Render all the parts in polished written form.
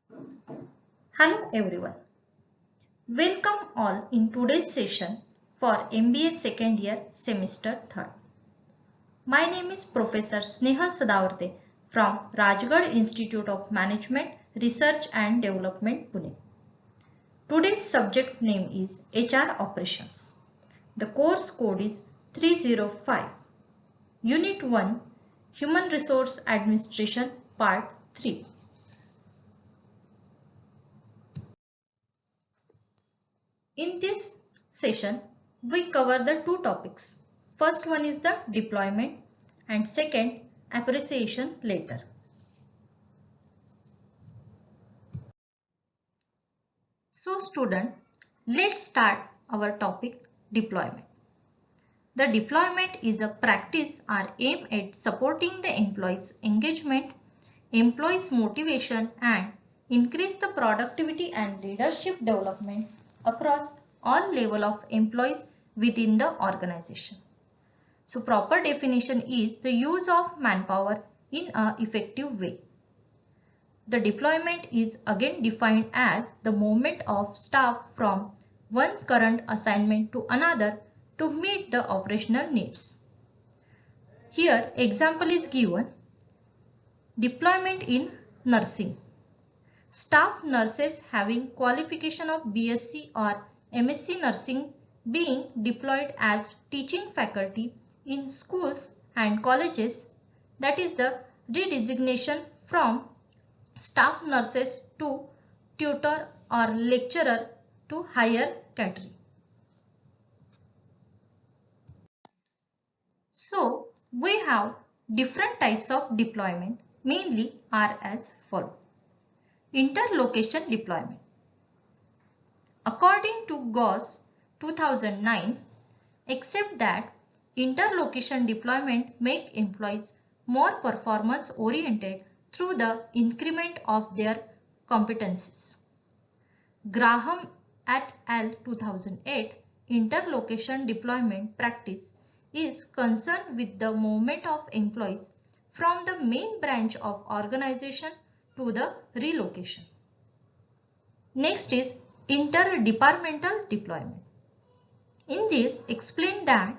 Hello everyone. Welcome all in today's session for MBA second year semester 3rd. My name is Professor Snehal Sadawarte from Rajgarh Institute of Management, Research and Development, Pune. Today's subject name is HR Operations. The course code is 305. Unit 1, Human Resource Administration, Part 3. In this session, we cover the two topics. First one is the deployment and second appreciation later. So student, let's start our topic deployment. The deployment is a practice or aim at supporting the employees' engagement, employees' motivation and increase the productivity and leadership development across all level of employees within the organization. So proper definition is the use of manpower in an effective way. The deployment is again defined as the movement of staff from one current assignment to another to meet the operational needs. Here example is given. Deployment in nursing. Staff nurses having qualification of BSc or MSc nursing being deployed as teaching faculty in schools and colleges, that is the redesignation from staff nurses to tutor or lecturer to higher category. So we have different types of deployment, mainly are as follows. Interlocation deployment. According to Gauss 2009, except that interlocation deployment make employees more performance oriented through the increment of their competencies. Graham et al. 2008 interlocation deployment practice is concerned with the movement of employees from the main branch of organization to the relocation. Next is interdepartmental deployment. In this, explain that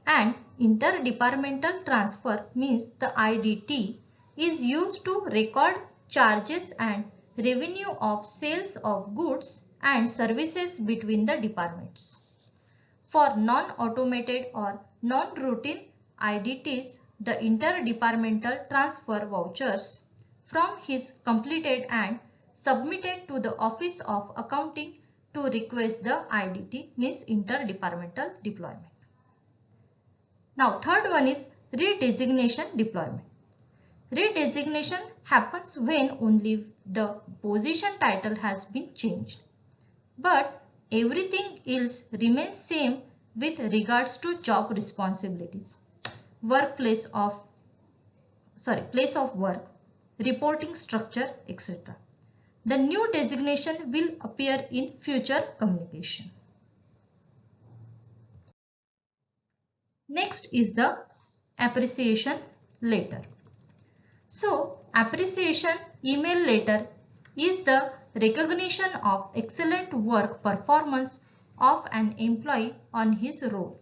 an interdepartmental transfer means the IDT is used to record charges and revenue of sales of goods and services between the departments. For non-automated or non-routine IDTs, the interdepartmental transfer vouchers from his completed and submitted to the Office of Accounting to request the IDT means interdepartmental deployment. Now third one is redesignation deployment. Redesignation happens when only the position title has been changed, but everything else remains same with regards to job responsibilities, place of work, reporting structure, etc. The new designation will appear in future communication. Next is the appreciation letter. So, appreciation email letter is the recognition of excellent work performance of an employee on his role.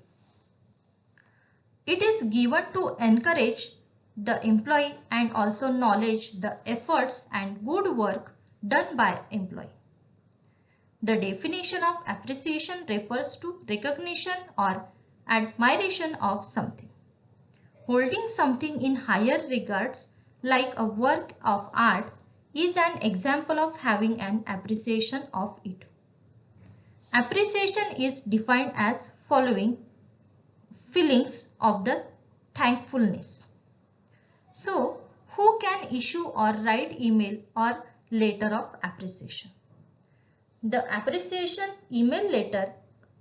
It is given to encourage the employee and also acknowledge the efforts and good work done by employee. The definition of appreciation refers to recognition or admiration of something. Holding something in higher regards like a work of art is an example of having an appreciation of it. Appreciation is defined as following feelings of the thankfulness. So, who can issue or write email or letter of appreciation? The appreciation email letter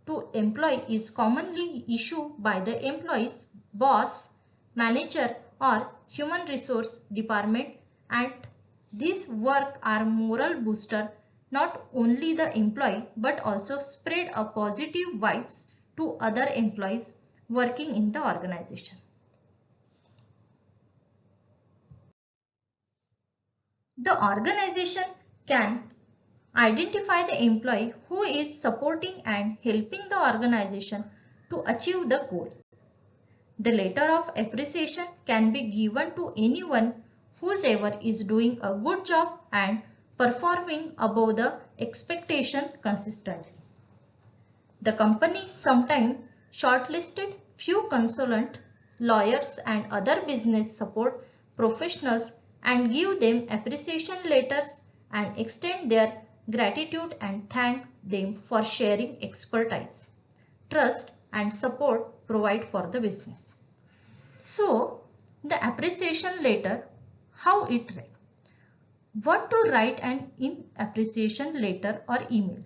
to employee is commonly issued by the employee's boss, manager or human resource department, and these work are moral booster not only the employee but also spread a positive vibes to other employees working in the organization. The organization can identify the employee who is supporting and helping the organization to achieve the goal. The letter of appreciation can be given to anyone whoever is doing a good job and performing above the expectation consistently. The company sometimes shortlisted few consultant, lawyers and other business support professionals and give them appreciation letters and extend their gratitude and thank them for sharing expertise, trust and support provided for the business. So, the appreciation letter, how it write? What to write in appreciation letter or email?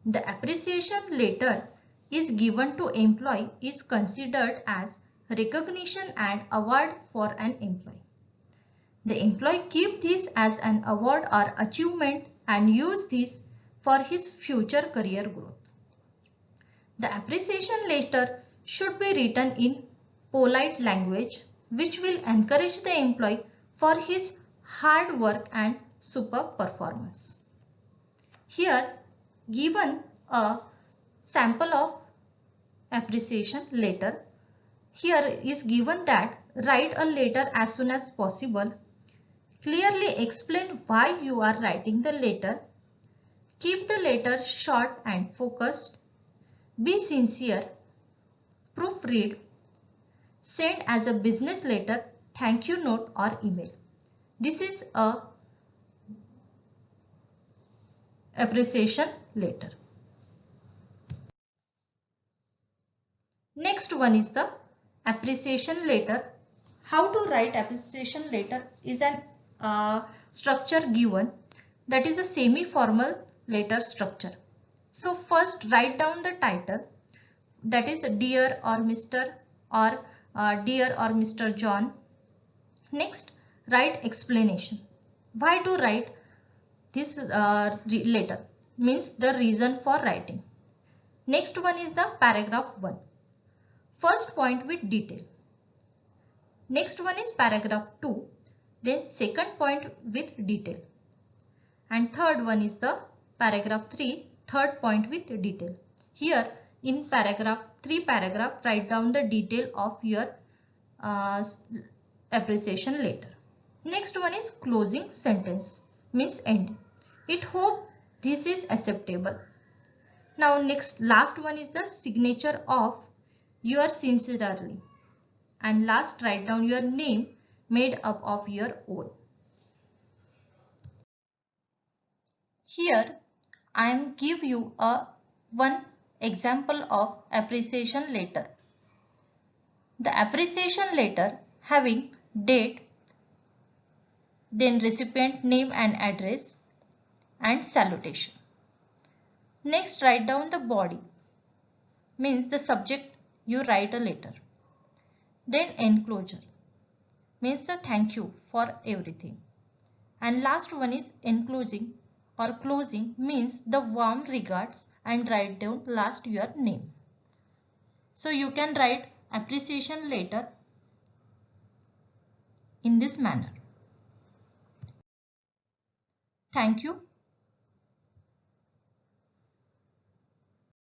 The appreciation letter is given to employee is considered as recognition and award for an employee. The employee keep this as an award or achievement and use this for his future career growth. The appreciation letter should be written in polite language which will encourage the employee for his hard work and superb performance. Here given a sample of appreciation letter. Here is given that write a letter as soon as possible. Clearly explain why you are writing the letter. Keep the letter short and focused. Be sincere. Proofread. Send as a business letter, thank you note or email. This is a appreciation letter. Next one is the appreciation letter. How to write appreciation letter is an structure given, that is a semi-formal letter structure. So first write down the title, that is Dear or Mr. or Dear or Mr. John. Next write explanation. Why to write this letter, means the reason for writing. Next one is the paragraph 1. First point with detail. Next one is paragraph 2. Then second point with detail. And third one is the paragraph 3, third point with detail. Here in paragraph 3 write down the detail of your appreciation letter. Next one is closing sentence, means end. It hope this is acceptable. Now last one is the signature of your sincerely. And last write down your name made up of your own. Here I am give you one example of appreciation letter. The appreciation letter having date, then recipient name and address and salutation. Next write down the body, means the subject you write a letter. Then enclosure, means the thank you for everything. And last one is enclosing or closing, means the warm regards, and write down last your name. So you can write appreciation letter in this manner. Thank you.